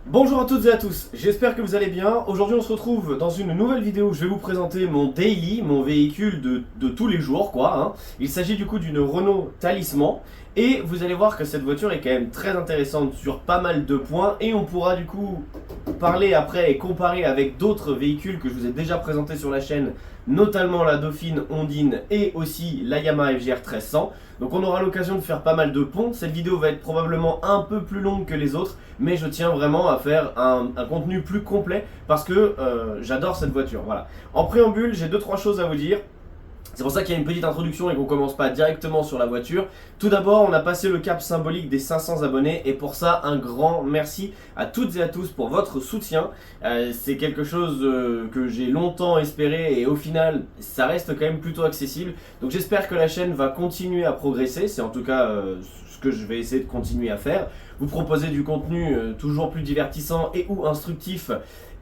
Bonjour à toutes et à tous, j'espère que vous allez bien. Aujourd'hui on se retrouve dans une nouvelle vidéo où je vais vous présenter mon daily, mon véhicule de tous les jours quoi. Il s'agit du coup d'une Renault Talisman et vous allez voir que cette voiture est quand même très intéressante sur pas mal de points et on pourra du coup parler après et comparer avec d'autres véhicules que je vous ai déjà présentés sur la chaîne, notamment la Dauphine, Ondine et aussi la Yamaha FJR 1300. Donc on aura l'occasion de faire pas mal de ponts. Cette vidéo va être probablement un peu plus longue que les autres, mais je tiens vraiment à faire un contenu plus complet parce que j'adore cette voiture. Voilà. En préambule, j'ai 2-3 choses à vous dire. C'est pour ça qu'il y a une petite introduction et qu'on commence pas directement sur la voiture. Tout d'abord, on a passé le cap symbolique des 500 abonnés et pour ça, un grand merci à toutes et à tous pour votre soutien. C'est quelque chose que j'ai longtemps espéré et au final, ça reste quand même plutôt accessible. Donc j'espère que la chaîne va continuer à progresser. C'est en tout cas ce que je vais essayer de continuer à faire. Vous proposer du contenu toujours plus divertissant et ou instructif.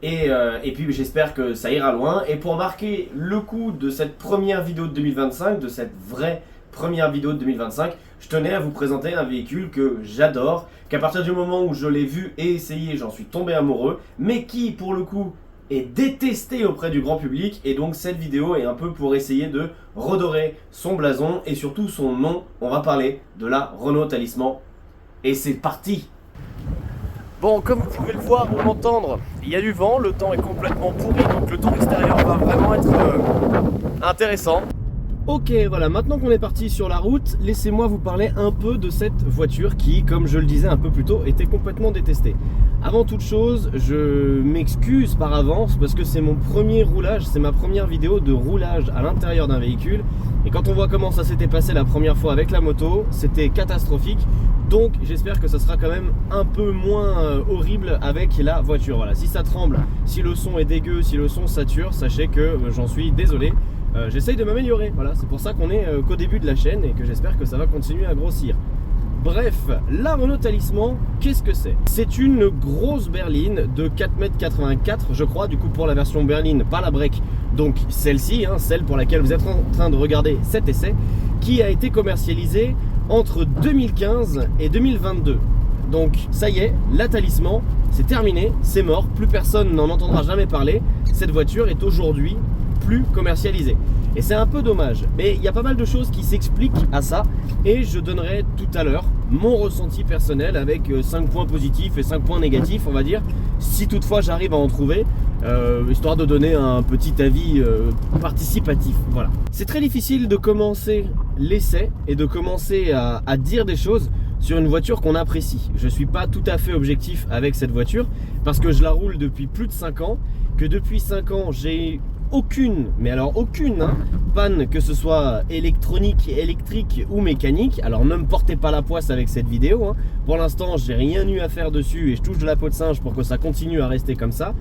Et puis j'espère que ça ira loin. Et pour marquer le coup de cette première vidéo de 2025, de cette vraie première vidéo de 2025, je tenais à vous présenter un véhicule que j'adore, qu'à partir du moment où je l'ai vu et essayé, j'en suis tombé amoureux, mais qui pour le coup est détesté auprès du grand public. Et donc cette vidéo est un peu pour essayer de redorer son blason et surtout son nom. On va parler de la Renault Talisman. Et c'est parti! Bon, comme vous pouvez le voir ou l'entendre, il y a du vent, le temps est complètement pourri, donc le temps extérieur va vraiment être intéressant. Ok, voilà, maintenant qu'on est parti sur la route, laissez-moi vous parler un peu de cette voiture qui, comme je le disais un peu plus tôt, était complètement détestée. Avant toute chose, je m'excuse par avance parce que c'est mon premier roulage, c'est ma première vidéo de roulage à l'intérieur d'un véhicule. Et quand on voit comment ça s'était passé la première fois avec la moto, c'était catastrophique. Donc j'espère que ça sera quand même un peu moins horrible avec la voiture. Voilà, si ça tremble, si le son est dégueu, si le son sature, sachez que j'en suis désolé. J'essaye de m'améliorer, voilà, c'est pour ça qu'on est qu'au début de la chaîne et que j'espère que ça va continuer à grossir. Bref, la Renault Talisman, qu'est-ce que c'est? C'est une grosse berline de 4,84 m je crois, du coup pour la version berline, pas la break, donc celle-ci, celle pour laquelle vous êtes en train de regarder cet essai, qui a été commercialisée entre 2015 et 2022. Donc ça y est, la Talisman, c'est terminé, c'est mort, plus personne n'en entendra jamais parler. Cette voiture est aujourd'hui plus commercialisée. Et c'est un peu dommage, mais il y a pas mal de choses qui s'expliquent à ça et je donnerai tout à l'heure mon ressenti personnel avec 5 points positifs et 5 points négatifs, on va dire, si toutefois j'arrive à en trouver, histoire de donner un petit avis participatif. Voilà. C'est très difficile de commencer l'essai et de commencer à dire des choses sur une voiture qu'on apprécie. Je suis pas tout à fait objectif avec cette voiture parce que je la roule depuis plus de 5 ans, que depuis 5 ans j'ai aucune, mais alors aucune panne, que ce soit électronique, électrique ou mécanique. Alors ne me portez pas la poisse avec cette vidéo, Pour l'instant j'ai rien eu à faire dessus et je touche de la peau de singe pour que ça continue à rester comme ça.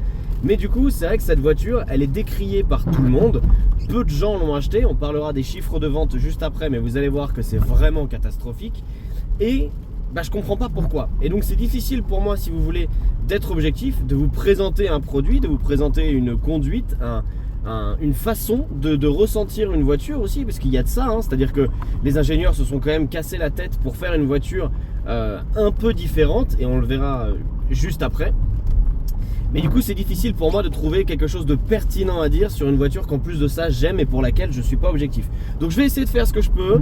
Mais du coup c'est vrai que cette voiture elle est décriée par tout le monde. Peu de gens l'ont achetée, on parlera des chiffres de vente juste après, mais vous allez voir que c'est vraiment catastrophique. Et je comprends pas pourquoi. Et donc c'est difficile pour moi, si vous voulez, d'être objectif, de vous présenter un produit, de vous présenter une conduite, une façon de ressentir une voiture aussi, parce qu'il y a de ça, c'est-à-dire que les ingénieurs se sont quand même cassé la tête pour faire une voiture un peu différente, et on le verra juste après. Mais du coup c'est difficile pour moi de trouver quelque chose de pertinent à dire sur une voiture qu'en plus de ça j'aime et pour laquelle je suis pas objectif. Donc je vais essayer de faire ce que je peux,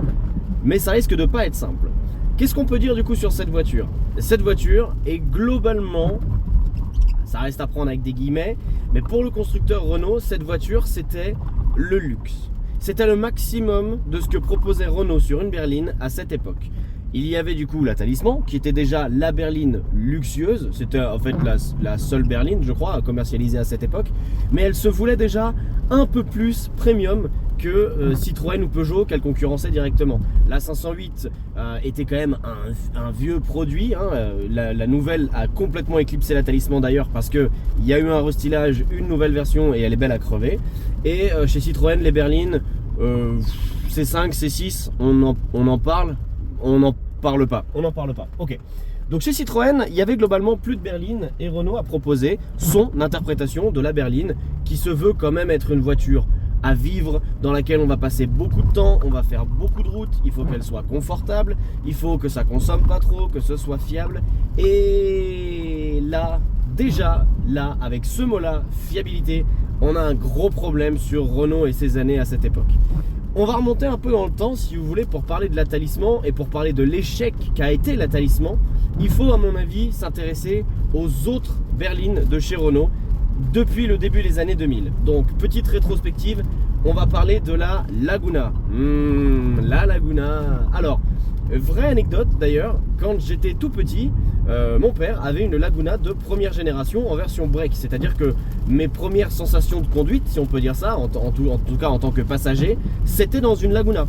mais ça risque de pas être simple. Qu'est-ce qu'on peut dire du coup sur cette voiture? Cette voiture est globalement, ça reste à prendre avec des guillemets, mais pour le constructeur Renault, cette voiture c'était le luxe. C'était le maximum de ce que proposait Renault sur une berline à cette époque. Il y avait du coup la Talisman qui était déjà la berline luxueuse, c'était en fait la seule berline je crois à commercialiser à cette époque, mais elle se voulait déjà un peu plus premium que Citroën ou Peugeot qu'elle concurrençait directement. La 508 était quand même un vieux produit, la nouvelle a complètement éclipsé la Talisman d'ailleurs parce qu'il y a eu un restylage, une nouvelle version et elle est belle à crever. Et chez Citroën les berlines C5, C6 on en parle. On n'en parle pas. On n'en parle pas. Ok. Donc chez Citroën, il y avait globalement plus de berline et Renault a proposé son interprétation de la berline qui se veut quand même être une voiture à vivre, dans laquelle on va passer beaucoup de temps, on va faire beaucoup de routes, il faut qu'elle soit confortable, il faut que ça consomme pas trop, que ce soit fiable. Et là, déjà là, avec ce mot-là, fiabilité, on a un gros problème sur Renault et ses années à cette époque. On va remonter un peu dans le temps si vous voulez pour parler de la Talisman et pour parler de l'échec qu'a été la Talisman. Il faut à mon avis s'intéresser aux autres berlines de chez Renault depuis le début des années 2000. Donc petite rétrospective, on va parler de la Laguna. La Laguna. Alors, vraie anecdote d'ailleurs, quand j'étais tout petit, mon père avait une Laguna de première génération en version break. C'est-à-dire que mes premières sensations de conduite, si on peut dire ça, en tout cas en tant que passager, c'était dans une Laguna.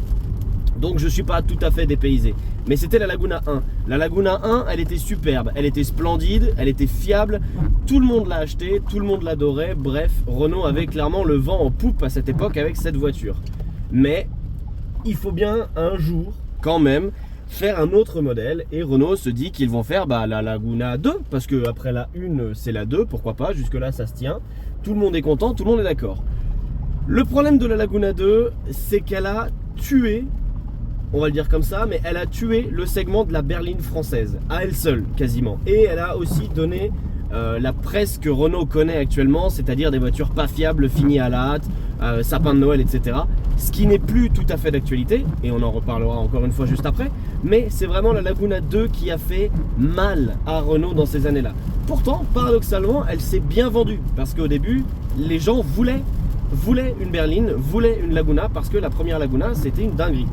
Donc je ne suis pas tout à fait dépaysé. Mais c'était la Laguna 1. La Laguna 1, elle était superbe, elle était splendide, elle était fiable. Tout le monde l'a achetée, tout le monde l'adorait. Bref, Renault avait clairement le vent en poupe à cette époque avec cette voiture. Mais il faut bien un jour, quand même, faire un autre modèle. Et Renault se dit qu'ils vont faire la Laguna 2. Parce que après la 1, c'est la 2, pourquoi pas. Jusque là, ça se tient. Tout le monde est content, tout le monde est d'accord. Le problème de la Laguna 2, c'est qu'elle a tué, on va le dire comme ça, mais elle a tué le segment de la berline française, à elle seule quasiment. Et elle a aussi donné la presse que Renault connaît actuellement, c'est-à-dire des voitures pas fiables, finies à la hâte, sapin de Noël, etc. Ce qui n'est plus tout à fait d'actualité, et on en reparlera encore une fois juste après, mais c'est vraiment la Laguna 2 qui a fait mal à Renault dans ces années-là. Pourtant, paradoxalement, elle s'est bien vendue, parce qu'au début, les gens voulaient une berline, voulaient une Laguna, parce que la première Laguna, c'était une dinguerie.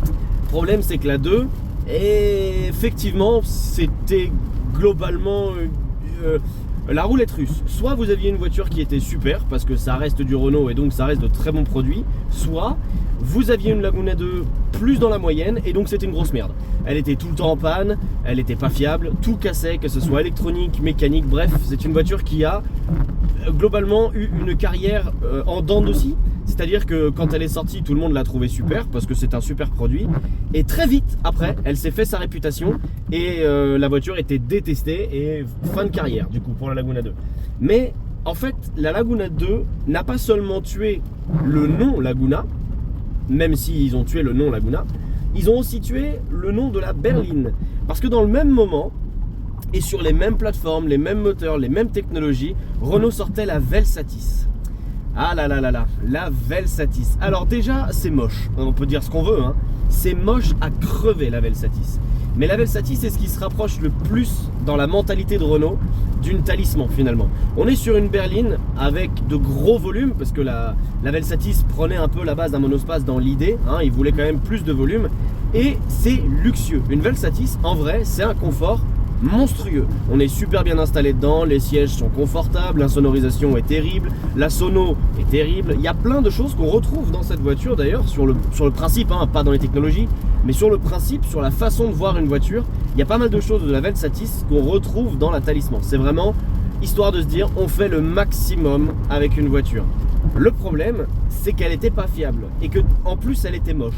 Le problème, c'est que la 2, effectivement, c'était globalement la roulette russe. Soit vous aviez une voiture qui était super, parce que ça reste du Renault et donc ça reste de très bons produits, soit vous aviez une Laguna 2 plus dans la moyenne et donc c'était une grosse merde. Elle était tout le temps en panne, elle n'était pas fiable, tout cassait, que ce soit électronique, mécanique, bref, c'est une voiture qui a globalement eu une carrière en dents de scie. C'est-à-dire que quand elle est sortie, tout le monde l'a trouvée super parce que c'est un super produit. Et très vite après, elle s'est fait sa réputation et la voiture était détestée et fin de carrière du coup pour la Laguna 2. Mais en fait, la Laguna 2 n'a pas seulement tué le nom Laguna, même s'ils ont tué le nom Laguna, ils ont aussi tué le nom de la berline. Parce que dans le même moment, et sur les mêmes plateformes, les mêmes moteurs, les mêmes technologies, Renault sortait la Velsatis. Ah là là là là, la Velsatis. Alors déjà, c'est moche, on peut dire ce qu'on veut, hein. C'est moche à crever la Velsatis. Mais la Velsatis, c'est ce qui se rapproche le plus dans la mentalité de Renault d'une Talisman finalement. On est sur une berline avec de gros volumes, parce que la Velsatis prenait un peu la base d'un monospace dans l'idée, hein, il voulait quand même plus de volume, et c'est luxueux. Une Velsatis, en vrai, c'est un confort monstrueux. On est super bien installé dedans, les sièges sont confortables, l'insonorisation est terrible, la sono est terrible. Il y a plein de choses qu'on retrouve dans cette voiture d'ailleurs, sur le principe, hein, pas dans les technologies, mais sur le principe, sur la façon de voir une voiture. Il y a pas mal de choses de la Velsatis qu'on retrouve dans la Talisman. C'est vraiment histoire de se dire, on fait le maximum avec une voiture. Le problème, c'est qu'elle n'était pas fiable et que en plus elle était moche.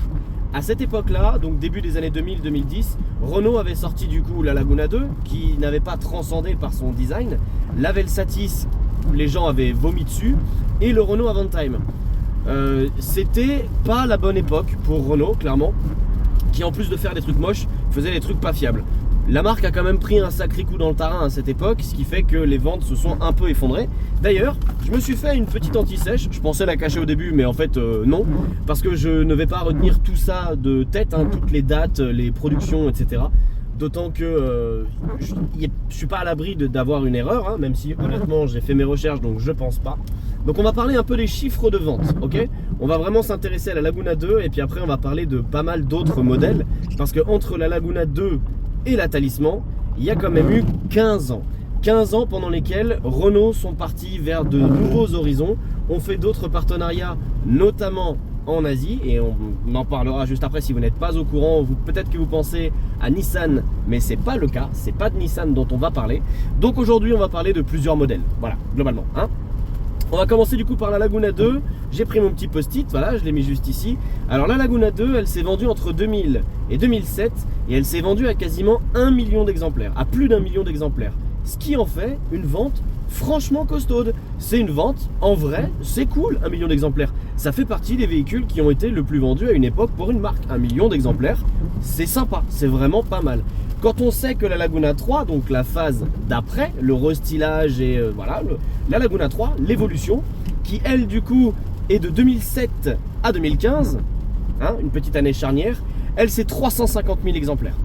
À cette époque-là, donc début des années 2000-2010, Renault avait sorti du coup la Laguna 2 qui n'avait pas transcendé par son design, la Velsatis, les gens avaient vomi dessus, et le Renault Avantime. C'était pas la bonne époque pour Renault, clairement, qui en plus de faire des trucs moches, faisait des trucs pas fiables. La marque a quand même pris un sacré coup dans le tarin à cette époque, ce qui fait que les ventes se sont un peu effondrées. D'ailleurs, je me suis fait une petite anti-sèche, je pensais la cacher au début, mais en fait non, parce que je ne vais pas retenir tout ça de tête, hein, toutes les dates, les productions, etc. D'autant que je suis pas à l'abri d'avoir une erreur, hein, même si honnêtement j'ai fait mes recherches, donc je pense pas. Donc on va parler un peu des chiffres de vente, ok? On va vraiment s'intéresser à la Laguna 2 et puis après on va parler de pas mal d'autres modèles, parce que entre la Laguna 2 et la Talisman, il y a quand même eu 15 ans. 15 ans pendant lesquels Renault sont partis vers de nouveaux horizons, ont fait d'autres partenariats, notamment en Asie, et on en parlera juste après si vous n'êtes pas au courant. Peut-être que vous pensez à Nissan, mais c'est pas le cas, c'est pas de Nissan dont on va parler. Donc aujourd'hui on va parler de plusieurs modèles, voilà, globalement, hein. On va commencer du coup par la Laguna 2. J'ai pris mon petit post-it, voilà, je l'ai mis juste ici. Alors la Laguna 2, elle s'est vendue entre 2000 et 2007 et elle s'est vendue à quasiment 1 million d'exemplaires, à plus d'1 million d'exemplaires. Ce qui en fait une vente franchement costaude. C'est une vente, en vrai, c'est cool, 1 million d'exemplaires. Ça fait partie des véhicules qui ont été le plus vendus à une époque pour une marque. 1 million d'exemplaires, c'est sympa, c'est vraiment pas mal. Quand on sait que la Laguna 3, donc la phase d'après, le restylage et voilà, la Laguna 3, l'évolution, qui elle du coup est de 2007 à 2015, hein, une petite année charnière, elle c'est 350 000 exemplaires.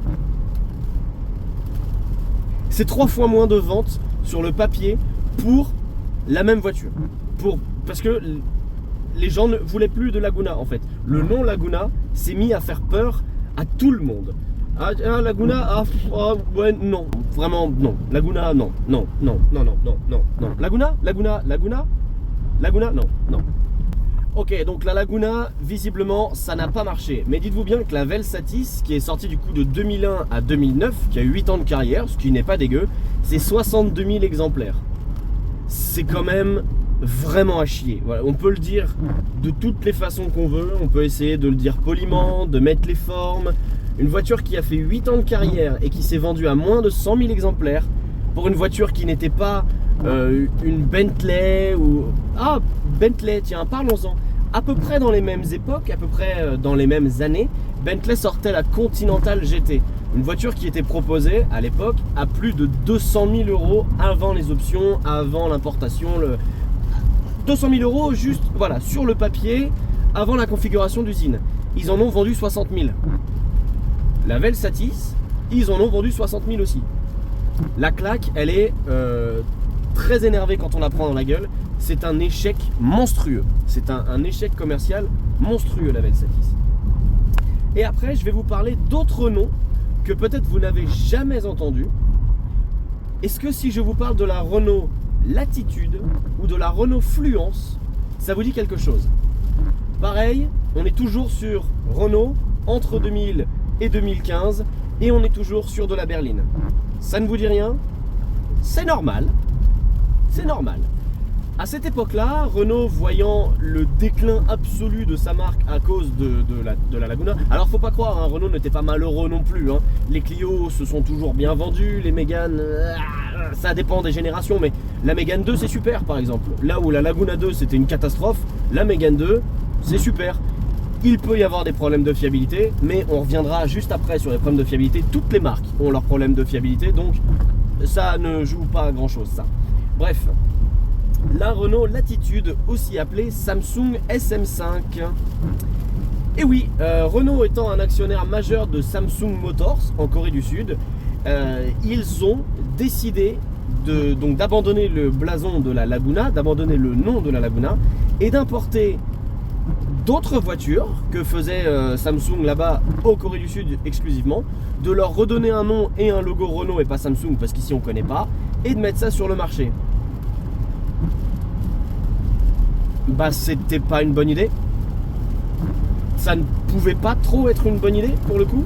C'est 3 fois moins de ventes sur le papier pour la même voiture. Parce que les gens ne voulaient plus de Laguna en fait. Le nom Laguna s'est mis à faire peur à tout le monde. Ah, Laguna, ouais, non, vraiment non. Laguna, non. Laguna, non. Ok, donc la Laguna, visiblement, ça n'a pas marché. Mais dites-vous bien que la Velsatis, qui est sortie du coup de 2001 à 2009, qui a eu 8 ans de carrière, ce qui n'est pas dégueu, c'est 62 000 exemplaires. C'est quand même vraiment à chier. Voilà, on peut le dire de toutes les façons qu'on veut, on peut essayer de le dire poliment, de mettre les formes. Une voiture qui a fait 8 ans de carrière et qui s'est vendue à moins de 100 000 exemplaires pour une voiture qui n'était pas une Bentley ou... Ah, Bentley, tiens, parlons-en. À peu près dans les mêmes époques, à peu près dans les mêmes années, Bentley sortait la Continental GT. Une voiture qui était proposée à l'époque à plus de 200 000 euros avant les options, avant l'importation. 200 000 euros juste, voilà, sur le papier, avant la configuration d'usine. Ils en ont vendu 60 000. La Velsatis, ils en ont vendu 60 000 aussi. La claque, elle est très énervée quand on la prend dans la gueule. C'est un échec monstrueux. C'est un échec commercial monstrueux, la Velsatis. Et après, je vais vous parler d'autres noms que peut-être vous n'avez jamais entendus. Est-ce que si je vous parle de la Renault Latitude ou de la Renault Fluence, ça vous dit quelque chose? Pareil, on est toujours sur Renault entre 2000 et 2015 et on est toujours sur de la berline. Ça ne vous dit rien? C'est normal. C'est normal. À cette époque-là, Renault, voyant le déclin absolu de sa marque à cause de la Laguna, alors faut pas croire, hein, Renault n'était pas malheureux non plus, hein. Les Clio se sont toujours bien vendus, les Mégane, ça dépend des générations, mais la Mégane 2 c'est super par exemple. Là où la Laguna 2 c'était une catastrophe, la Mégane 2 c'est super. Il peut y avoir des problèmes de fiabilité, mais on reviendra juste après sur les problèmes de fiabilité. Toutes les marques ont leurs problèmes de fiabilité, donc ça ne joue pas à grand chose ça. Bref. La Renault Latitude, aussi appelée Samsung SM5. Et oui, Renault étant un actionnaire majeur de Samsung Motors en Corée du Sud, ils ont décidé d'abandonner le blason de la Laguna, d'abandonner le nom de la Laguna et d'importer d'autres voitures que faisait Samsung là-bas au Corée du Sud exclusivement, de leur redonner un nom et un logo Renault et pas Samsung parce qu'ici on ne connaît pas, et de mettre ça sur le marché. Bah c'était pas une bonne idée. Ça ne pouvait pas trop être une bonne idée pour le coup.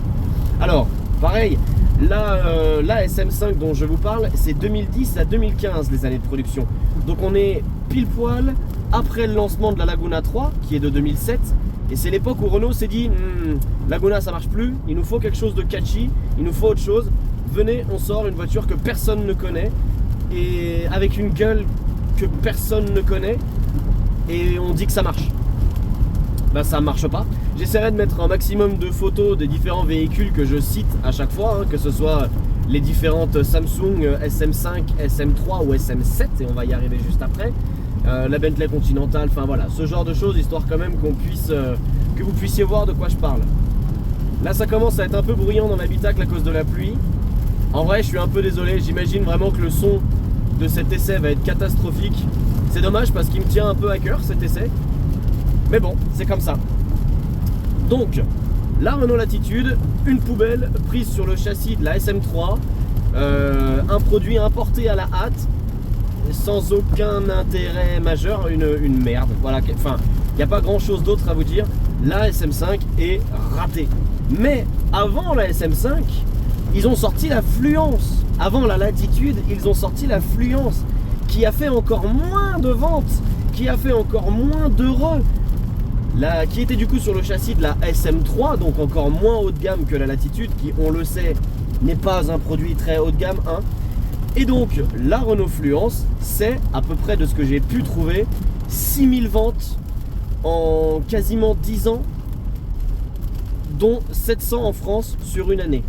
Alors, pareil, la SM5 dont je vous parle, c'est 2010 à 2015 les années de production. Donc on est pile poil après le lancement de la Laguna 3 qui est de 2007. Et c'est l'époque où Renault s'est dit Laguna ça marche plus, il nous faut quelque chose de catchy, il nous faut autre chose. Venez, on sort une voiture que personne ne connaît et avec une gueule que personne ne connaît. Et on dit que ça marche. Ben ça marche pas. J'essaierai de mettre un maximum de photos des différents véhicules que je cite à chaque fois, hein, que ce soit les différentes Samsung SM5, SM3 ou SM7, et on va y arriver juste après. La Bentley Continental, enfin voilà, ce genre de choses, histoire quand même qu'on puisse, que vous puissiez voir de quoi je parle. Là ça commence à être un peu bruyant dans l'habitacle à cause de la pluie. En vrai je suis un peu désolé, j'imagine vraiment que le son de cet essai va être catastrophique. C'est dommage parce qu'il me tient un peu à cœur cet essai. Mais bon, c'est comme ça. Donc, la Renault Latitude, une poubelle prise sur le châssis de la SM3, un produit importé à la hâte, sans aucun intérêt majeur, une merde. Voilà, enfin, il n'y a pas grand chose d'autre à vous dire. La SM5 est ratée. Mais avant la SM5, ils ont sorti la Fluence. Avant la Latitude, ils ont sorti la Fluence, qui a fait encore moins de ventes, qui a fait encore moins d'heureux, qui était du coup sur le châssis de la SM3, donc encore moins haut de gamme que la Latitude, qui on le sait n'est pas un produit très haut de gamme, hein. Et donc la Renault Fluence, c'est à peu près de ce que j'ai pu trouver 6000 ventes en quasiment 10 ans, dont 700 en France sur une année.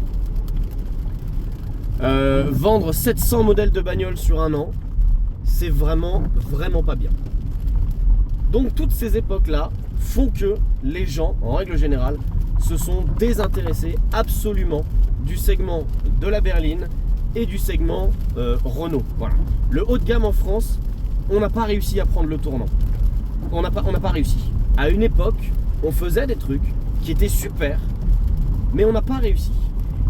Vendre 700 modèles de bagnoles sur un an, c'est vraiment pas bien. Donc toutes ces époques-là font que les gens, en règle générale, se sont désintéressés absolument du segment de la berline et du segment Renault. Voilà. Le haut de gamme en France, on n'a pas réussi à prendre le tournant. On n'a pas réussi. À une époque, on faisait des trucs qui étaient super, mais on n'a pas réussi.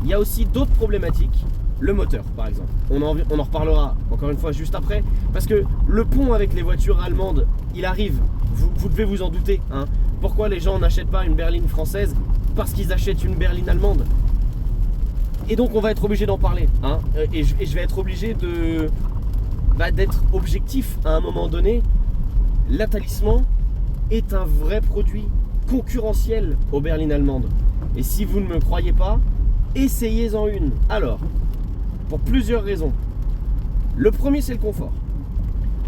Il y a aussi d'autres problématiques. Le moteur, par exemple. On en reparlera encore une fois juste après, parce que le pont avec les voitures allemandes, il arrive. Vous devez vous en douter. Hein. Pourquoi les gens n'achètent pas une berline française? Parce qu'ils achètent une berline allemande. Et donc on va être obligé d'en parler. Hein. Et je vais être obligé d'être objectif à un moment donné. La Talisman est un vrai produit concurrentiel aux berlines allemandes. Et si vous ne me croyez pas, essayez-en une. Alors, pour plusieurs raisons. Le premier, c'est le confort.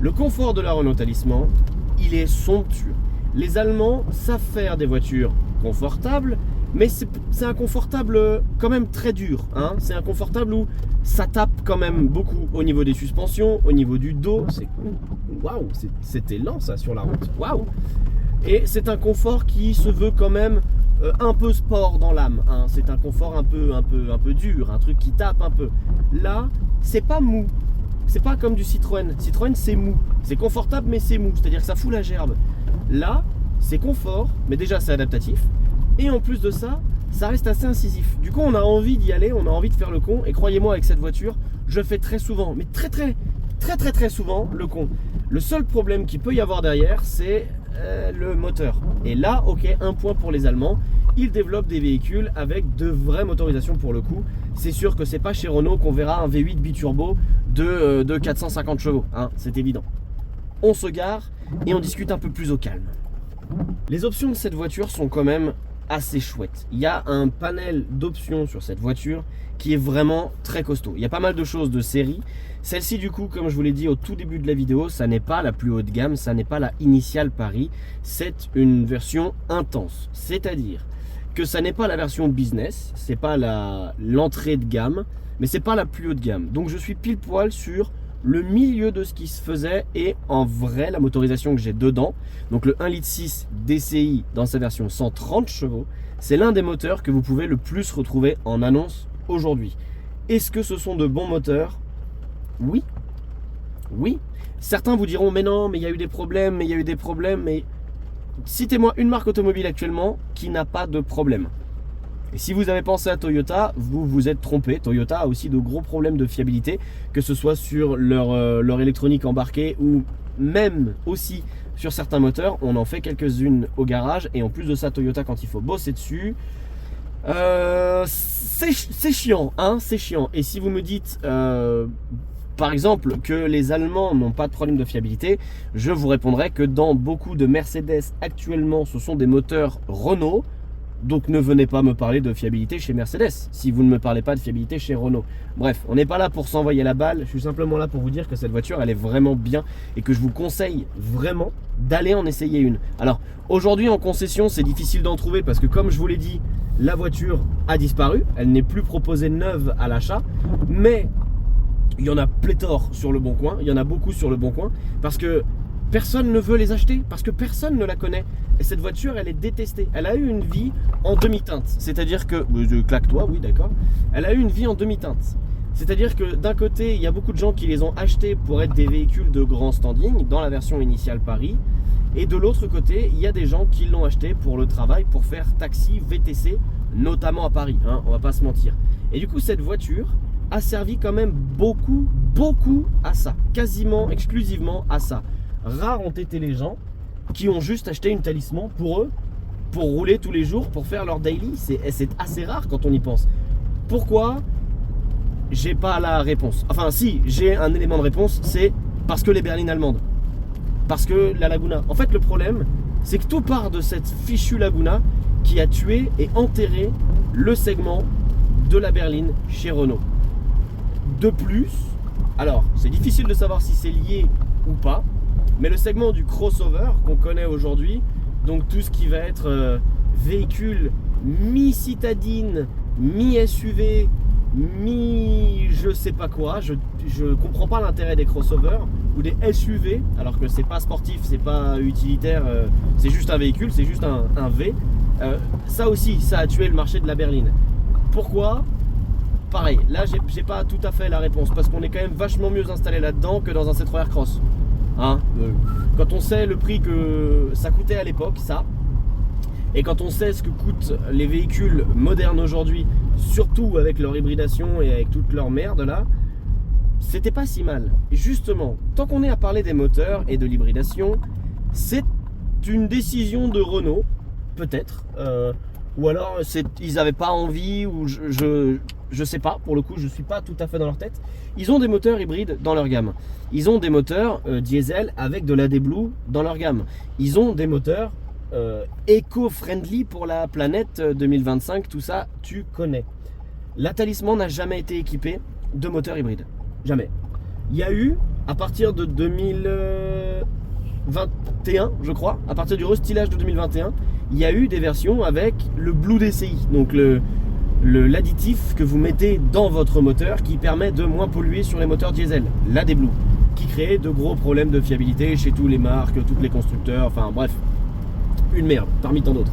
Le confort de la Renault Talisman, il est somptueux. Les Allemands savent faire des voitures confortables, mais c'est un confortable quand même très dur. Hein. C'est un confortable où ça tape quand même beaucoup au niveau des suspensions, au niveau du dos. Waouh, c'était lent ça sur la route. Waouh. Et c'est un confort qui se veut quand même un peu sport dans l'âme. Hein. C'est un confort un peu dur, un truc qui tape un peu. Là, c'est pas mou. C'est pas comme du Citroën. Citroën, c'est mou. C'est confortable, mais c'est mou. C'est-à-dire que ça fout la gerbe. Là, c'est confort, mais déjà c'est adaptatif. Et en plus de ça, ça reste assez incisif. Du coup, on a envie d'y aller, on a envie de faire le con. Et croyez-moi, avec cette voiture, je fais très souvent, mais très souvent, le con. Le seul problème qu'il peut y avoir derrière, c'est le moteur. Et là, ok, un point pour les Allemands. Ils développent des véhicules avec de vraies motorisations pour le coup. C'est sûr que c'est pas chez Renault qu'on verra un V8 biturbo de 450 chevaux. Hein, c'est évident. On se gare et on discute un peu plus au calme. Les options de cette voiture sont quand même assez chouettes. Il y a un panel d'options sur cette voiture qui est vraiment très costaud. Il y a pas mal de choses de série. Celle-ci du coup, comme je vous l'ai dit au tout début de la vidéo, ça n'est pas la plus haut de gamme, ça n'est pas la Initial Paris, c'est une version intense. C'est-à-dire que ça n'est pas la version business, c'est pas l'entrée de gamme, mais c'est pas la plus haut de gamme. Donc je suis pile poil sur le milieu de ce qui se faisait et en vrai la motorisation que j'ai dedans, donc le 1,6 litre DCI dans sa version 130 chevaux, c'est l'un des moteurs que vous pouvez le plus retrouver en annonce aujourd'hui. Est-ce que ce sont de bons moteurs? Oui. Oui. Certains vous diront mais non, mais il y a eu des problèmes, mais citez-moi une marque automobile actuellement qui n'a pas de problème. Et si vous avez pensé à Toyota, vous vous êtes trompé. Toyota a aussi de gros problèmes de fiabilité, que ce soit sur leur électronique embarquée ou même aussi sur certains moteurs. On en fait quelques-unes au garage et en plus de ça, Toyota, quand il faut bosser dessus, c'est chiant, hein, c'est chiant. Et si vous me dites par exemple que les Allemands n'ont pas de problème de fiabilité, je vous répondrai que dans beaucoup de Mercedes actuellement, ce sont des moteurs Renault. Donc ne venez pas me parler de fiabilité chez Mercedes si vous ne me parlez pas de fiabilité chez Renault. Bref, on n'est pas là pour s'envoyer la balle, je suis simplement là pour vous dire que cette voiture elle est vraiment bien et que je vous conseille vraiment d'aller en essayer une. Alors aujourd'hui en concession c'est difficile d'en trouver parce que comme je vous l'ai dit, la voiture a disparu, elle n'est plus proposée neuve à l'achat, mais il y en a pléthore sur le Bon Coin, il y en a beaucoup sur le Bon Coin parce que personne ne veut les acheter parce que personne ne la connaît. Et cette voiture, elle est détestée. Elle a eu une vie en demi-teinte. C'est-à-dire que... claque-toi, oui, d'accord. Elle a eu une vie en demi-teinte. C'est-à-dire que d'un côté, il y a beaucoup de gens qui les ont achetés pour être des véhicules de grand standing dans la version Initial Paris. Et de l'autre côté, il y a des gens qui l'ont acheté pour le travail, pour faire taxi, VTC, notamment à Paris. Hein, on va pas se mentir. Et du coup, cette voiture a servi quand même beaucoup à ça. Quasiment exclusivement à ça. Rares ont été les gens qui ont juste acheté une Talisman pour eux, pour rouler tous les jours, pour faire leur daily. C'est assez rare quand on y pense. Pourquoi? J'ai pas la réponse. Enfin si, j'ai un élément de réponse, c'est parce que les berlines allemandes. Parce que la Laguna. En fait le problème, c'est que tout part de cette fichue Laguna qui a tué et enterré le segment de la berline chez Renault. De plus, alors c'est difficile de savoir si c'est lié ou pas, mais le segment du crossover qu'on connaît aujourd'hui, donc tout ce qui va être véhicule mi-citadine, mi-SUV, je sais pas quoi, je comprends pas l'intérêt des crossovers ou des SUV, alors que c'est pas sportif, c'est pas utilitaire, c'est juste un véhicule, c'est juste un V. Ça aussi, ça a tué le marché de la berline. Pourquoi? Pareil, là j'ai pas tout à fait la réponse, parce qu'on est quand même vachement mieux installé là-dedans que dans un C3 Aircross. Hein, quand on sait le prix que ça coûtait à l'époque, ça, et quand on sait ce que coûtent les véhicules modernes aujourd'hui, surtout avec leur hybridation et avec toute leur merde là, c'était pas si mal. Et justement, tant qu'on est à parler des moteurs et de l'hybridation, c'est une décision de Renault, peut-être, ou alors ils n'avaient pas envie, ou je sais pas, pour le coup je suis pas tout à fait dans leur tête. Ils ont des moteurs hybrides dans leur gamme. Ils ont des moteurs diesel avec de l'AdBlue dans leur gamme. Ils ont des moteurs éco-friendly pour la planète 2025, tout ça tu connais. La Talisman n'a jamais été équipée de moteur hybride, jamais. Il y a eu, à partir de 2021 je crois, à partir du restylage de 2021, il y a eu des versions avec le Blue DCI, donc l'additif que vous mettez dans votre moteur qui permet de moins polluer sur les moteurs diesel, l'AdBlue, qui crée de gros problèmes de fiabilité chez tous les marques, tous les constructeurs, enfin bref, une merde parmi tant d'autres.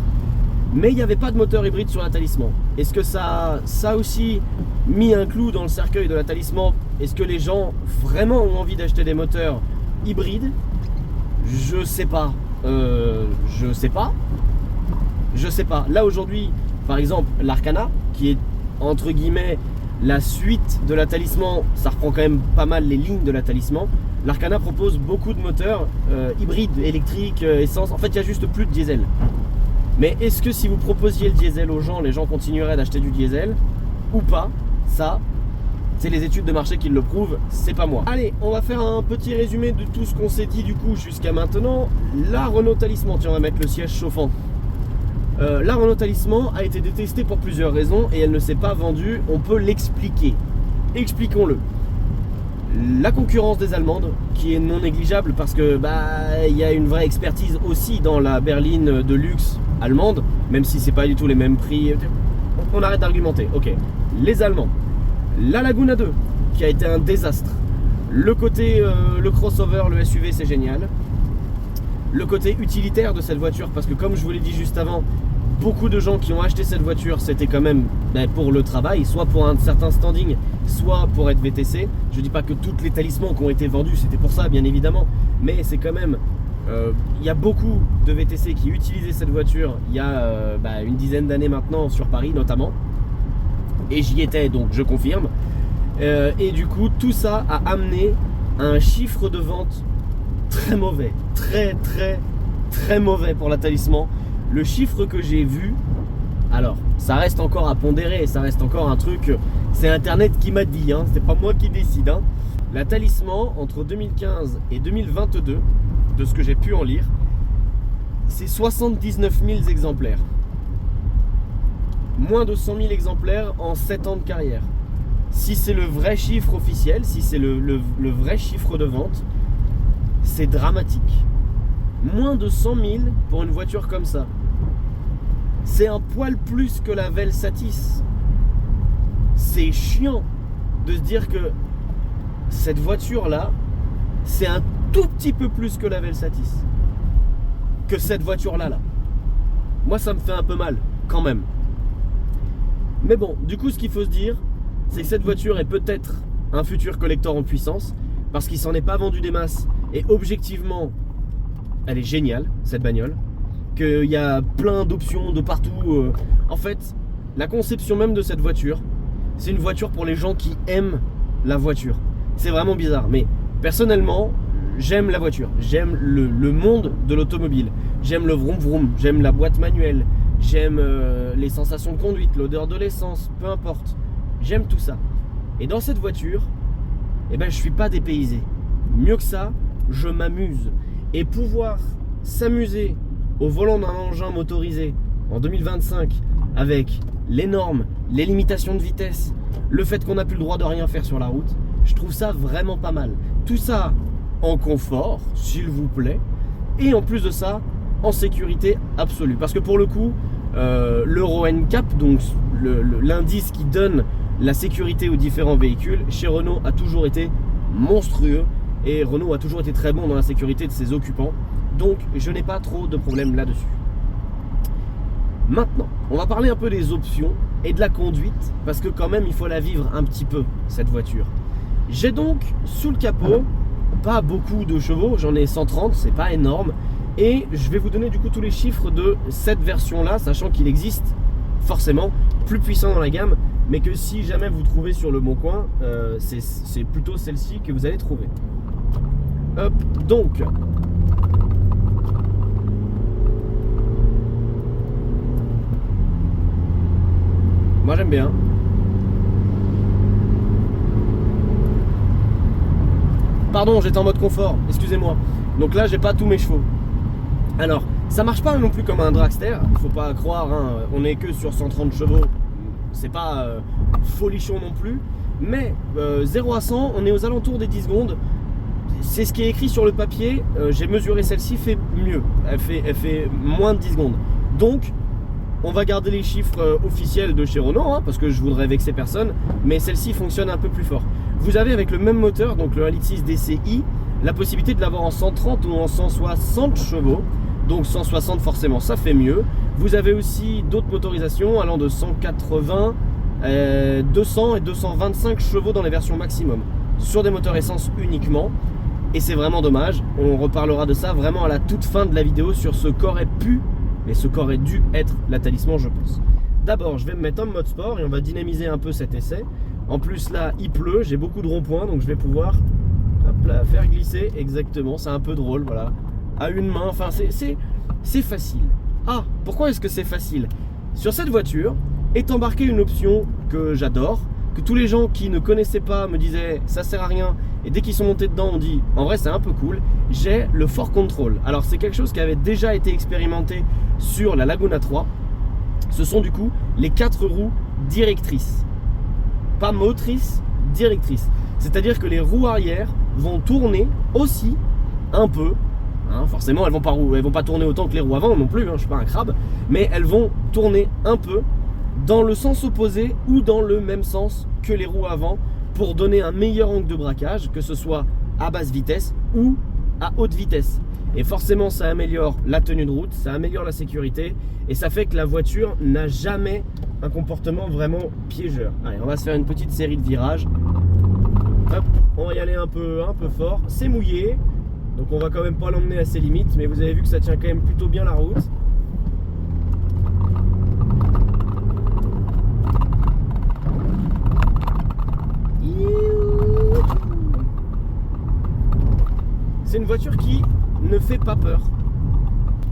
Mais il n'y avait pas de moteur hybride sur la Talisman. Est-ce que ça a aussi mis un clou dans le cercueil de la Talisman? Est-ce que les gens vraiment ont envie d'acheter des moteurs hybrides? Je sais pas. Je sais pas. Là aujourd'hui, par exemple, l'Arcana, qui est entre guillemets la suite de la Talisman, ça reprend quand même pas mal les lignes de la Talisman. L'Arcana propose beaucoup de moteurs hybrides, électriques, essence. En fait, il n'y a juste plus de diesel. Mais est-ce que si vous proposiez le diesel aux gens, les gens continueraient d'acheter du diesel ou pas? Ça, c'est les études de marché qui le prouvent, c'est pas moi. Allez, on va faire un petit résumé de tout ce qu'on s'est dit du coup jusqu'à maintenant. La Renault Talisman, tiens, on va mettre le siège chauffant. La Renault Talisman a été détestée pour plusieurs raisons et elle ne s'est pas vendue, on peut l'expliquer. Expliquons-le. La concurrence des Allemandes, qui est non négligeable parce que il y a une vraie expertise aussi dans la berline de luxe allemande, même si c'est pas du tout les mêmes prix. On arrête d'argumenter. Ok. Les Allemands. La Laguna 2, qui a été un désastre. Le côté, le crossover, le SUV, c'est génial. Le côté utilitaire de cette voiture, parce que comme je vous l'ai dit juste avant, beaucoup de gens qui ont acheté cette voiture, c'était quand même pour le travail, soit pour un certain standing, soit pour être VTC. Je dis pas que toutes les Talismans qui ont été vendus, c'était pour ça, bien évidemment, mais c'est quand même... y a beaucoup de VTC qui utilisaient cette voiture il y a une dizaine d'années maintenant sur Paris notamment, et j'y étais donc je confirme, et du coup tout ça a amené un chiffre de vente très mauvais, très mauvais pour la Talisman. Le chiffre que j'ai vu, alors ça reste encore à pondérer, ça reste encore un truc, c'est internet qui m'a dit, hein, c'est pas moi qui décide, hein. La Talisman entre 2015 et 2022, de ce que j'ai pu en lire, c'est 79 000 exemplaires. Moins de 100 000 exemplaires en 7 ans de carrière. Si c'est le vrai chiffre officiel, si c'est le vrai chiffre de vente, c'est dramatique. Moins de 100 000 pour une voiture comme ça. C'est un poil plus que la Veil Satis. C'est chiant de se dire que cette voiture-là, c'est un tout petit peu plus que la Veil Satis. Que cette voiture-là, là. Moi, ça me fait un peu mal, quand même. Mais bon, du coup, ce qu'il faut se dire, c'est que cette voiture est peut-être un futur collector en puissance, parce qu'il s'en est pas vendu des masses. Et objectivement, elle est géniale, cette bagnole. Qu'il y a plein d'options de partout. En fait, la conception même de cette voiture, c'est une voiture pour les gens qui aiment la voiture. C'est vraiment bizarre, mais personnellement, j'aime la voiture. J'aime le monde de l'automobile. J'aime le vroom vroom, j'aime la boîte manuelle. J'aime les sensations de conduite, l'odeur de l'essence, peu importe. J'aime tout ça. Et dans cette voiture, je suis pas dépaysé. Mieux que ça, je m'amuse. Et pouvoir s'amuser au volant d'un engin motorisé en 2025 avec les normes, les limitations de vitesse, le fait qu'on n'a plus le droit de rien faire sur la route, je trouve ça vraiment pas mal. Tout ça en confort, s'il vous plaît, et en plus de ça, en sécurité absolue. Parce que pour le coup, l'Euro NCAP, donc l'indice qui donne la sécurité aux différents véhicules chez Renault a toujours été monstrueux et Renault a toujours été très bon dans la sécurité de ses occupants. Donc je n'ai pas trop de problème là-dessus. Maintenant, on va parler un peu des options et de la conduite parce que quand même il faut la vivre un petit peu cette voiture. J'ai donc sous le capot pas beaucoup de chevaux, j'en ai 130, c'est pas énorme. Et je vais vous donner du coup tous les chiffres de cette version-là, sachant qu'il existe forcément plus puissant dans la gamme, mais que si jamais vous trouvez sur le bon coin, c'est plutôt celle-ci que vous allez trouver. Hop, donc moi j'aime bien. Pardon, j'étais en mode confort, excusez-moi. Donc là, j'ai pas tous mes chevaux. Alors, ça marche pas non plus comme un dragster, faut pas croire, hein, on est que sur 130 chevaux, c'est pas folichon non plus. Mais 0 à 100, on est aux alentours des 10 secondes. C'est ce qui est écrit sur le papier, j'ai mesuré celle-ci, fait mieux, elle fait moins de 10 secondes. Donc, on va garder les chiffres officiels de chez Renault, hein, parce que je voudrais vexer personne, mais celle-ci fonctionne un peu plus fort. Vous avez avec le même moteur, donc le 1.6 DCi, la possibilité de l'avoir en 130 ou en 160 chevaux. Donc 160 forcément ça fait mieux. Vous avez aussi d'autres motorisations allant de 180, 200 et 225 chevaux dans les versions maximum. Sur des moteurs essence uniquement. Et c'est vraiment dommage. On reparlera de ça vraiment à la toute fin de la vidéo sur ce qu'aurait pu et ce qu'aurait dû être la Talisman je pense. D'abord je vais me mettre en mode sport et on va dynamiser un peu cet essai. En plus là il pleut, j'ai beaucoup de ronds-points donc je vais pouvoir hop là, faire glisser exactement, c'est un peu drôle voilà. À une main, enfin c'est facile. Ah, pourquoi est-ce que c'est facile? Sur cette voiture est embarquée une option que j'adore, que tous les gens qui ne connaissaient pas me disaient ça sert à rien, et dès qu'ils sont montés dedans on dit en vrai c'est un peu cool. J'ai le Fort Control. Alors c'est quelque chose qui avait déjà été expérimenté sur la Laguna 3. Ce sont du coup les 4 roues directrices, pas motrices, directrices. C'est-à-dire que les roues arrière vont tourner aussi un peu. Hein, forcément elles vont pas tourner autant que les roues avant non plus, hein, je suis pas un crabe, mais elles vont tourner un peu dans le sens opposé ou dans le même sens que les roues avant pour donner un meilleur angle de braquage, que ce soit à basse vitesse ou à haute vitesse. Et forcément ça améliore la tenue de route, ça améliore la sécurité et ça fait que la voiture n'a jamais un comportement vraiment piégeur. Allez, on va se faire une petite série de virages. Hop, on va y aller un peu fort, c'est mouillé. Donc on va quand même pas l'emmener à ses limites, mais vous avez vu que ça tient quand même plutôt bien la route. C'est une voiture qui ne fait pas peur.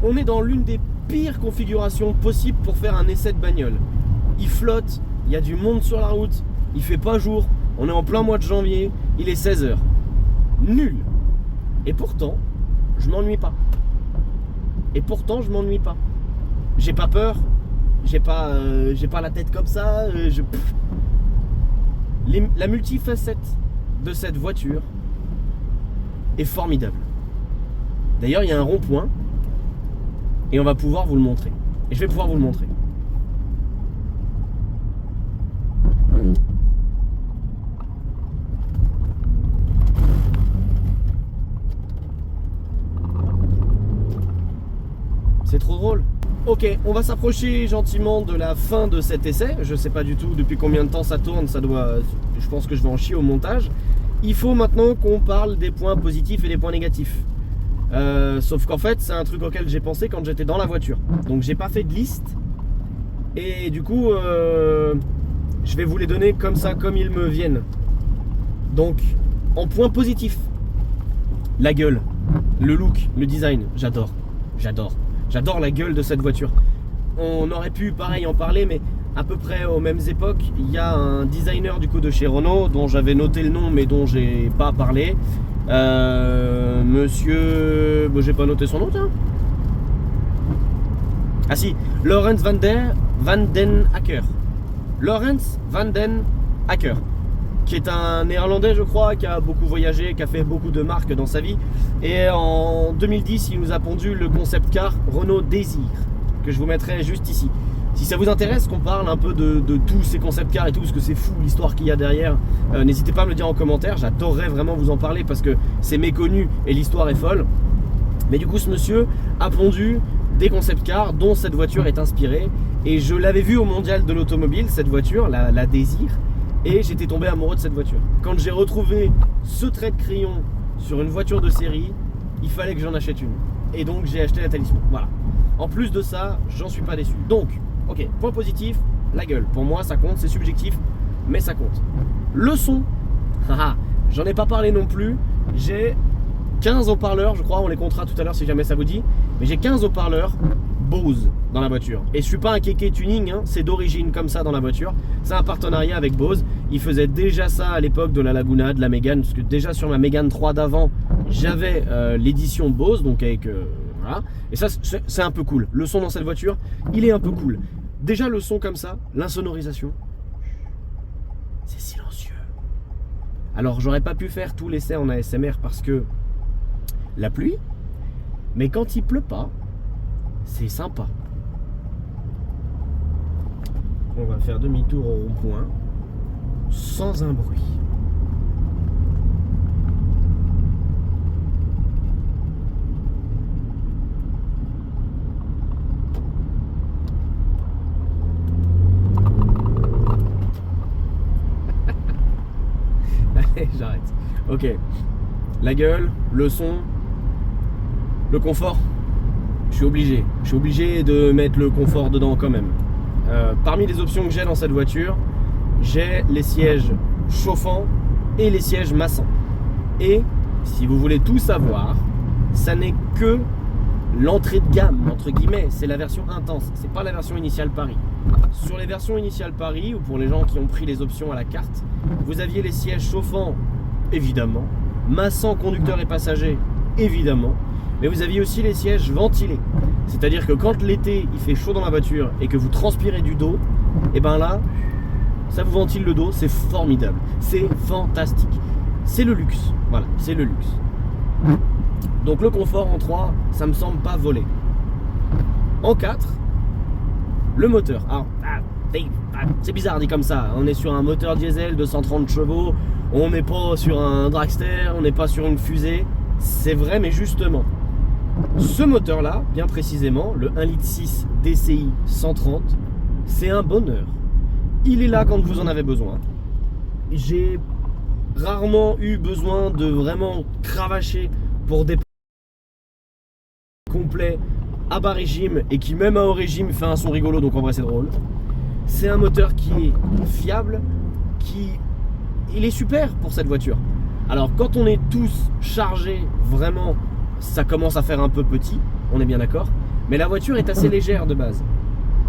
On est dans l'une des pires configurations possibles pour faire un essai de bagnole. Il flotte, il y a du monde sur la route, il fait pas jour, on est en plein mois de janvier, il est 16 h. Nul. Et pourtant, je m'ennuie pas. J'ai pas peur, j'ai pas la tête comme ça. La multifacette de cette voiture est formidable. D'ailleurs, il y a un rond-point et on va pouvoir vous le montrer. Et je vais pouvoir vous le montrer. C'est trop drôle. Ok, on va s'approcher gentiment de la fin de cet essai. Je sais pas du tout depuis combien de temps ça tourne, je pense que je vais en chier au montage. Il faut maintenant qu'on parle des points positifs et des points négatifs. Sauf qu'en fait, c'est un truc auquel j'ai pensé quand j'étais dans la voiture. Donc j'ai pas fait de liste. Et du coup, je vais vous les donner comme ça, comme ils me viennent. Donc, en point positif, la gueule, le look, le design, j'adore. J'adore la gueule de cette voiture. On aurait pu pareil en parler, mais à peu près aux mêmes époques, il y a un designer du coup de chez Renault dont j'avais noté le nom mais dont j'ai pas parlé. Monsieur... Bon, j'ai pas noté son nom, tiens. Ah si, Laurens van den Acker. Laurens van den Acker, qui est un néerlandais je crois, qui a beaucoup voyagé, qui a fait beaucoup de marques dans sa vie. Et en 2010 il nous a pondu le concept car Renault Désir, que je vous mettrai juste ici. Si ça vous intéresse qu'on parle un peu de tous ces concept cars et tout, parce que c'est fou l'histoire qu'il y a derrière, n'hésitez pas à me le dire en commentaire, j'adorerais vraiment vous en parler parce que c'est méconnu et l'histoire est folle. Mais du coup ce monsieur a pondu des concept cars dont cette voiture est inspirée, et je l'avais vu au mondial de l'automobile, cette voiture, la Désir, et j'étais tombé amoureux de cette voiture. Quand j'ai retrouvé ce trait de crayon sur une voiture de série, il fallait que j'en achète une, et donc j'ai acheté la Talisman, voilà. En plus de ça, j'en suis pas déçu. Donc, ok, point positif, la gueule. Pour moi, ça compte, c'est subjectif, mais ça compte. Le son, j'en ai pas parlé non plus. J'ai 15 haut-parleurs, je crois, on les comptera tout à l'heure si jamais ça vous dit. Mais j'ai 15 haut-parleurs Bose dans la voiture. Et je suis pas un kéké tuning, hein, c'est d'origine comme ça dans la voiture. C'est un partenariat avec Bose. Ils faisaient déjà ça à l'époque de la Laguna, de la Mégane, parce que déjà sur ma Mégane 3 d'avant, j'avais l'édition Bose, donc avec... voilà. Et ça, c'est un peu cool. Le son dans cette voiture, il est un peu cool. Déjà, le son comme ça, l'insonorisation, c'est silencieux. Alors, j'aurais pas pu faire tout l'essai en ASMR parce que la pluie, mais quand il pleut pas, c'est sympa. On va faire demi-tour au rond-point sans un bruit. Allez, j'arrête. Ok. La gueule, le son, le confort. Je suis obligé de mettre le confort dedans quand même. Parmi les options que j'ai dans cette voiture, j'ai les sièges chauffants et les sièges massants. Et si vous voulez tout savoir, ça n'est que l'entrée de gamme, entre guillemets, c'est la version intense, c'est pas la version initiale Paris. Sur les versions initiales Paris, ou pour les gens qui ont pris les options à la carte, vous aviez les sièges chauffants, évidemment, massants conducteurs et passagers, évidemment, mais vous aviez aussi les sièges ventilés. C'est-à-dire que quand l'été il fait chaud dans la voiture et que vous transpirez du dos, et ben là, ça vous ventile le dos, c'est formidable, c'est fantastique. C'est le luxe, voilà, c'est le luxe. Donc le confort en 3, ça me semble pas voler. En 4, le moteur. Alors, c'est bizarre dit comme ça, on est sur un moteur diesel de 130 chevaux, on n'est pas sur un dragster, on n'est pas sur une fusée. C'est vrai, mais justement, ce moteur-là, bien précisément, le 1,6 litre DCI 130, c'est un bonheur. Il est là quand vous en avez besoin. J'ai rarement eu besoin de vraiment cravacher pour des complets à bas régime et qui même à haut régime fait un son rigolo, donc en vrai c'est drôle. C'est un moteur qui est fiable, il est super pour cette voiture. Alors quand on est tous chargés, vraiment, ça commence à faire un peu petit, on est bien d'accord, mais la voiture est assez légère de base.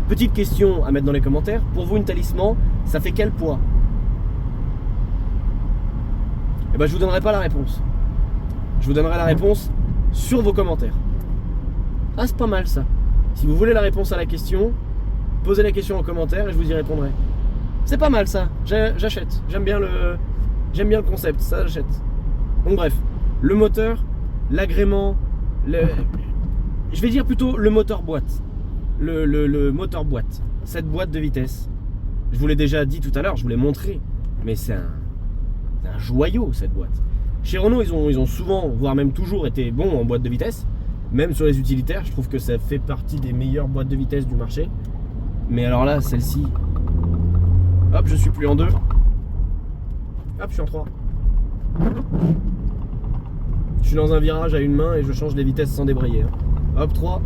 Petite question à mettre dans les commentaires, pour vous une Talisman, ça fait quel poids? Eh ben je vous donnerai pas la réponse. Je vous donnerai la réponse sur vos commentaires. Ah, c'est pas mal ça. Si vous voulez la réponse à la question, posez la question en commentaire et je vous y répondrai. C'est pas mal ça, j'achète. J'aime bien le concept, ça j'achète. Donc bref, le moteur, l'agrément, je vais dire plutôt le moteur boîte. Le moteur boîte, cette boîte de vitesse. Je vous l'ai déjà dit tout à l'heure, je vous l'ai montré, mais c'est un joyau cette boîte. Chez Renault, ils ont souvent, voire même toujours été bons en boîte de vitesse. Même sur les utilitaires, je trouve que ça fait partie des meilleures boîtes de vitesse du marché. Mais alors là, celle-ci, hop, je suis plus en 2. Hop, je suis en 3. Je suis dans un virage à une main et je change les vitesses sans débrayer. Hop, 3.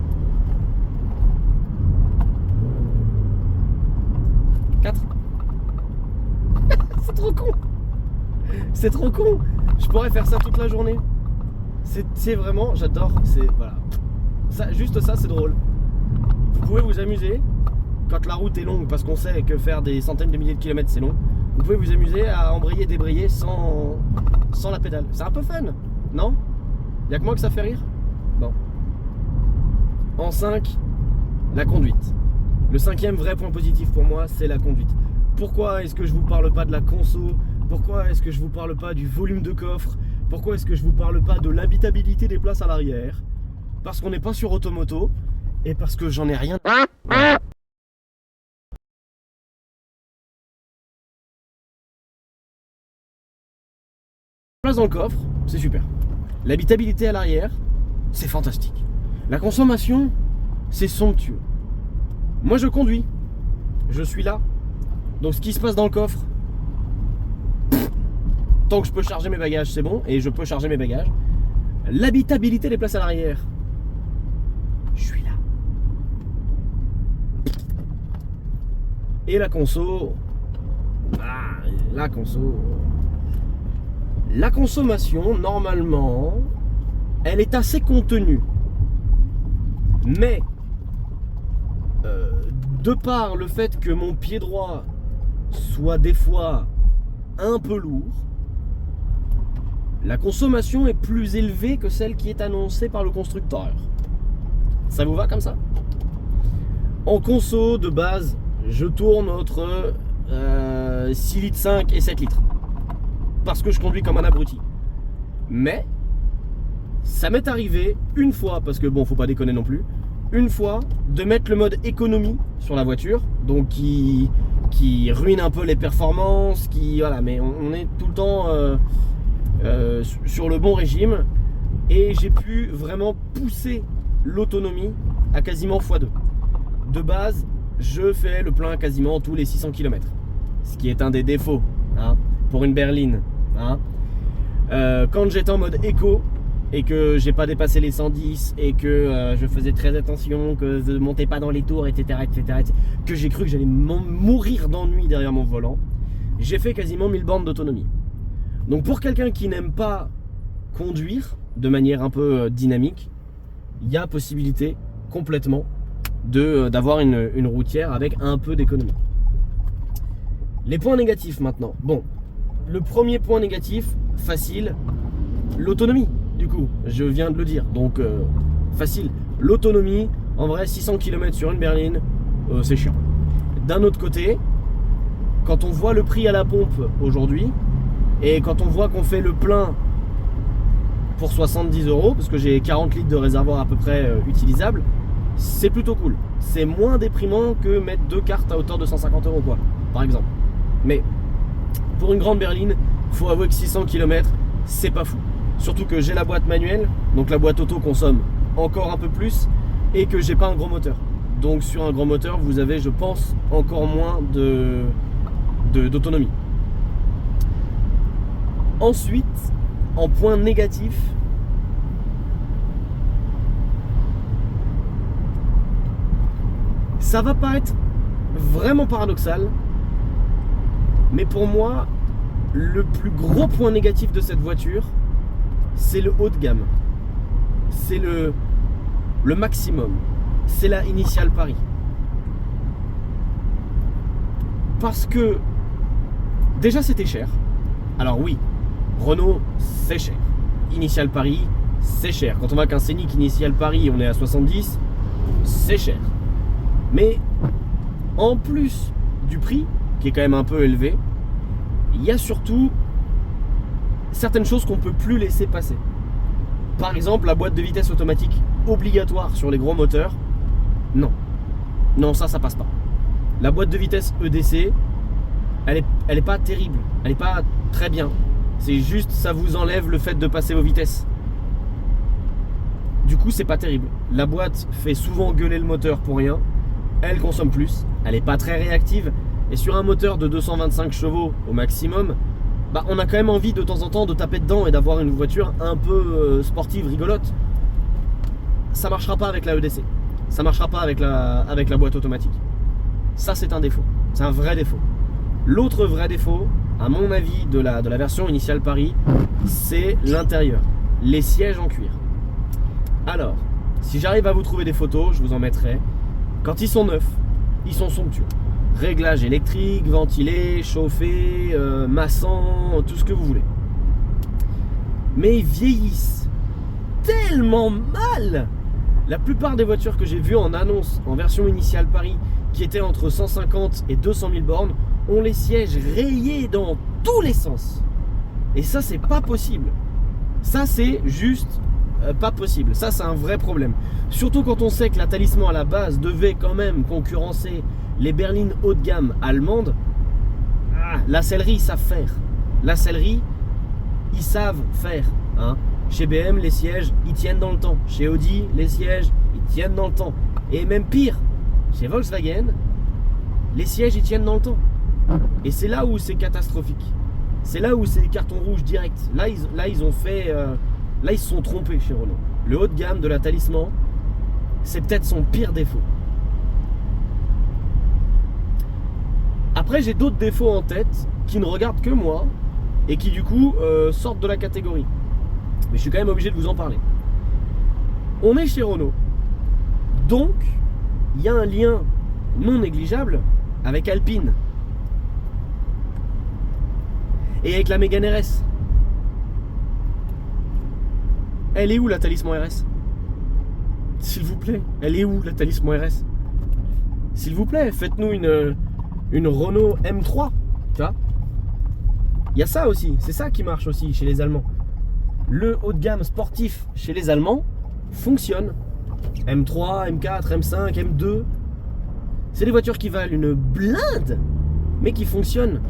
4. C'est trop con. C'est trop con. Je pourrais faire ça toute la journée. C'est vraiment, j'adore, voilà. Ça, juste ça, c'est drôle. Vous pouvez vous amuser quand la route est longue, parce qu'on sait que faire des centaines de milliers de kilomètres c'est long. Vous pouvez vous amuser à embrayer, débrayer sans la pédale. C'est un peu fun, non? Y'a que moi que ça fait rire? Bon. En 5, la conduite. Le 5e vrai point positif pour moi, c'est la conduite. Pourquoi est-ce que je vous parle pas de la conso? Pourquoi est-ce que je vous parle pas du volume de coffre? Pourquoi est-ce que je vous parle pas de l'habitabilité des places à l'arrière? Parce qu'on n'est pas sur Automoto et parce que j'en ai rien. place dans le coffre, c'est super. L'habitabilité à l'arrière, c'est fantastique. La consommation, c'est somptueux. Moi je conduis, je suis là. Donc ce qui se passe dans le coffre, tant que je peux charger mes bagages, c'est bon. Et je peux charger mes bagages. L'habitabilité des places à l'arrière, je suis là. Et la conso, la consommation, normalement, elle est assez contenue. Mais, de par le fait que mon pied droit soit des fois un peu lourd, la consommation est plus élevée que celle qui est annoncée par le constructeur. Ça vous va comme ça? En conso, de base, je tourne entre 6 litres 5 et 7 litres. Parce que je conduis comme un abruti. Mais, ça m'est arrivé une fois, parce que bon, faut pas déconner non plus, une fois, de mettre le mode économie sur la voiture, donc qui ruine un peu les performances, voilà, mais on est tout le temps sur le bon régime, et j'ai pu vraiment pousser l'autonomie à quasiment x2. De base, je fais le plein quasiment tous les 600 km, ce qui est un des défauts pour une berline. Quand j'étais en mode éco et que j'ai pas dépassé les 110 et que je faisais très attention, que je montais pas dans les tours, etc., que j'ai cru que j'allais mourir d'ennui derrière mon volant, j'ai fait quasiment 1000 bornes d'autonomie. Donc pour quelqu'un qui n'aime pas conduire de manière un peu dynamique, il y a possibilité complètement d'avoir une routière avec un peu d'économie. Les points négatifs maintenant. Bon, le premier point négatif, facile, l'autonomie. Du coup, je viens de le dire, donc facile. L'autonomie, en vrai, 600 km sur une berline, c'est chiant. D'un autre côté, quand on voit le prix à la pompe aujourd'hui, et quand on voit qu'on fait le plein pour 70 €, parce que j'ai 40 litres de réservoir à peu près utilisable, c'est plutôt cool. C'est moins déprimant que mettre 2 cartes à hauteur de 150 € quoi, par exemple. Mais pour une grande berline, faut avouer que 600 km, c'est pas fou. Surtout que j'ai la boîte manuelle, donc la boîte auto consomme encore un peu plus, et que j'ai pas un gros moteur. Donc sur un grand moteur, vous avez, je pense, encore moins d'autonomie. Ensuite, en point négatif, ça va paraître vraiment paradoxal, mais pour moi, le plus gros point négatif de cette voiture, c'est le haut de gamme. C'est le maximum. C'est la Initial Paris. Parce que, déjà c'était cher. Alors oui, Renault, c'est cher. Initial Paris, c'est cher. Quand on voit qu'un Scénic Initial Paris, on est à 70, c'est cher. Mais, en plus du prix, qui est quand même un peu élevé, il y a surtout certaines choses qu'on ne peut plus laisser passer. Par exemple, la boîte de vitesse automatique obligatoire sur les gros moteurs, non. Non, ça passe pas. La boîte de vitesse EDC, elle est pas terrible, elle est pas très bien. C'est juste, ça vous enlève le fait de passer aux vitesses. Du coup, c'est pas terrible. La boîte fait souvent gueuler le moteur pour rien. Elle consomme plus, elle est pas très réactive. Et sur un moteur de 225 chevaux au maximum, bah on a quand même envie de temps en temps de taper dedans et d'avoir une voiture un peu sportive, rigolote. Ça marchera pas avec la EDC. Ça marchera pas avec la boîte automatique. Ça, c'est un défaut. C'est un vrai défaut. L'autre vrai défaut, à mon avis, de la version Initial Paris, c'est l'intérieur. Les sièges en cuir. Alors, si j'arrive à vous trouver des photos, je vous en mettrai. Quand ils sont neufs, ils sont somptueux. Réglage électrique, ventilé, chauffé, massant, tout ce que vous voulez. Mais ils vieillissent tellement mal. La plupart des voitures que j'ai vues en annonce, en version Initial Paris, qui étaient entre 150 et 200 000 bornes, ont les sièges rayés dans tous les sens. Et ça, c'est pas possible. Ça, c'est juste pas possible. Ça, c'est un vrai problème. Surtout quand on sait que la Talisman à la base devait quand même concurrencer les berlines haut de gamme allemandes. La sellerie, ils savent faire. La sellerie, ils savent faire. Hein. Chez BM, les sièges, ils tiennent dans le temps. Chez Audi, les sièges, ils tiennent dans le temps. Et même pire, chez Volkswagen, les sièges, ils tiennent dans le temps. Et c'est là où c'est catastrophique. C'est là où c'est des cartons rouges directs. Là, ils ont fait... là, ils se sont trompés chez Renault. Le haut de gamme de la Talisman, c'est peut-être son pire défaut. Après, j'ai d'autres défauts en tête qui ne regardent que moi et qui, du coup, sortent de la catégorie. Mais je suis quand même obligé de vous en parler. On est chez Renault. Donc, il y a un lien non négligeable avec Alpine. Et avec la Mégane RS. Elle est où la Talisman RS? S'il vous plaît, elle est où la Talisman RS? S'il vous plaît, faites-nous une Renault M3. Tu vois? Il y a ça aussi, c'est ça qui marche aussi chez les Allemands. Le haut de gamme sportif chez les Allemands fonctionne. M3, M4, M5, M2. C'est des voitures qui valent une blinde, mais qui fonctionnent.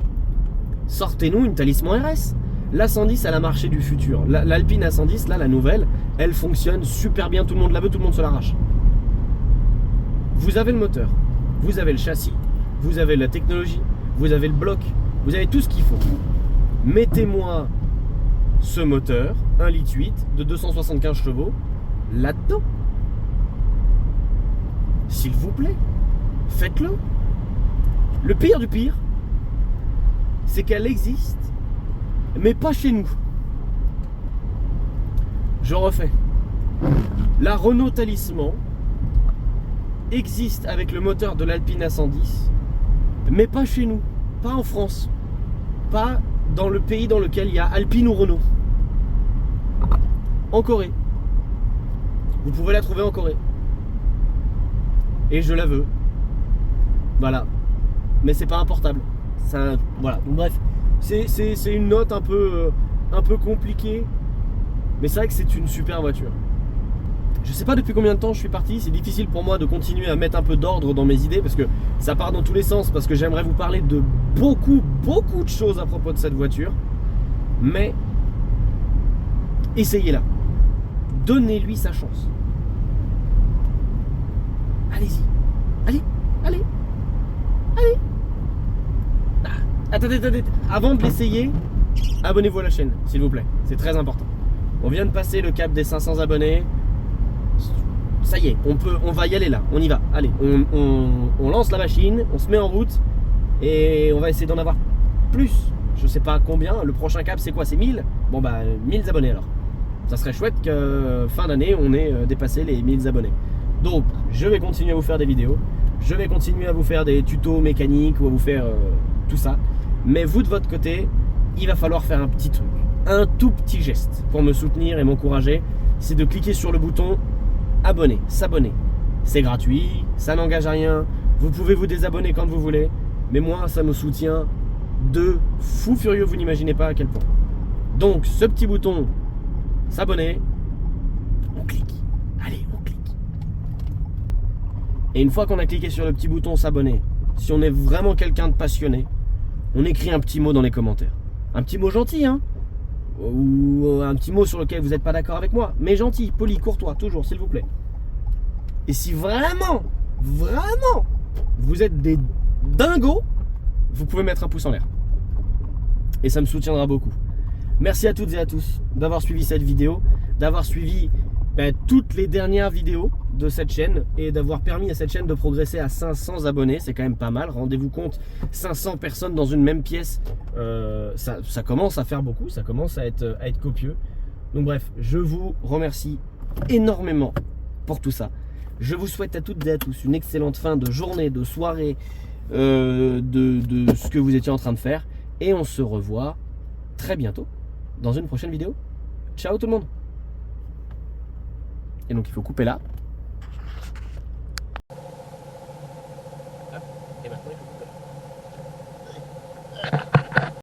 Sortez-nous une Talisman RS. La 110, elle a marché du futur. L'Alpine A110, là, la nouvelle, elle fonctionne super bien. Tout le monde la veut, tout le monde se l'arrache. Vous avez le moteur, vous avez le châssis, vous avez la technologie, vous avez le bloc, vous avez tout ce qu'il faut. Mettez-moi ce moteur, 1,8 litre de 275 chevaux, là-dedans. S'il vous plaît, faites-le. Le pire du pire, c'est qu'elle existe, mais pas chez nous. Je refais. La Renault Talisman existe avec le moteur de l'Alpine A110, mais pas chez nous, pas en France, pas dans le pays dans lequel il y a Alpine ou Renault. En Corée. Vous pouvez la trouver en Corée. Et je la veux. Voilà. Mais c'est pas importable. Voilà. Donc, bref, c'est une note un peu compliquée. Mais c'est vrai que c'est une super voiture. Je sais pas depuis combien de temps je suis parti. C'est difficile pour moi de continuer à mettre un peu d'ordre dans mes idées parce que ça part dans tous les sens. Parce que j'aimerais vous parler de beaucoup de choses à propos de cette voiture. Mais essayez-la. Donnez-lui sa chance. Allez-y. Allez. Attendez. Avant de l'essayer, abonnez-vous à la chaîne, s'il vous plaît. C'est très important. On vient de passer le cap des 500 abonnés. Ça y est, on va y aller là. On y va. Allez, on lance la machine, on se met en route et on va essayer d'en avoir plus. Je sais pas combien. Le prochain cap, c'est quoi? C'est 1000? Bon bah 1000 abonnés alors. Ça serait chouette que fin d'année, on ait dépassé les 1000 abonnés. Donc, je vais continuer à vous faire des vidéos. Je vais continuer à vous faire des tutos mécaniques ou à vous faire tout ça. Mais vous, de votre côté, il va falloir faire un petit truc. Un tout petit geste pour me soutenir et m'encourager. C'est de cliquer sur le bouton abonner, s'abonner. C'est gratuit, ça n'engage à rien. Vous pouvez vous désabonner quand vous voulez. Mais moi, ça me soutient de fou furieux. Vous n'imaginez pas à quel point. Donc, ce petit bouton s'abonner, on clique. Allez, on clique. Et une fois qu'on a cliqué sur le petit bouton s'abonner, si on est vraiment quelqu'un de passionné, on écrit un petit mot dans les commentaires. Un petit mot gentil, hein, ou un petit mot sur lequel vous n'êtes pas d'accord avec moi, mais gentil, poli, courtois, toujours, s'il vous plaît. Et si vraiment, vous êtes des dingos, vous pouvez mettre un pouce en l'air. Et ça me soutiendra beaucoup. Merci à toutes et à tous d'avoir suivi cette vidéo, d'avoir suivi toutes les dernières vidéos de cette chaîne et d'avoir permis à cette chaîne de progresser à 500 abonnés. C'est quand même pas mal. Rendez-vous compte, 500 personnes dans une même pièce, ça commence à faire beaucoup, ça commence à être copieux. Donc bref, je vous remercie énormément pour tout ça. Je vous souhaite à toutes et à tous une excellente fin de journée, de soirée, de ce que vous étiez en train de faire. Et on se revoit très bientôt dans une prochaine vidéo. Ciao tout le monde. Et donc il faut couper là.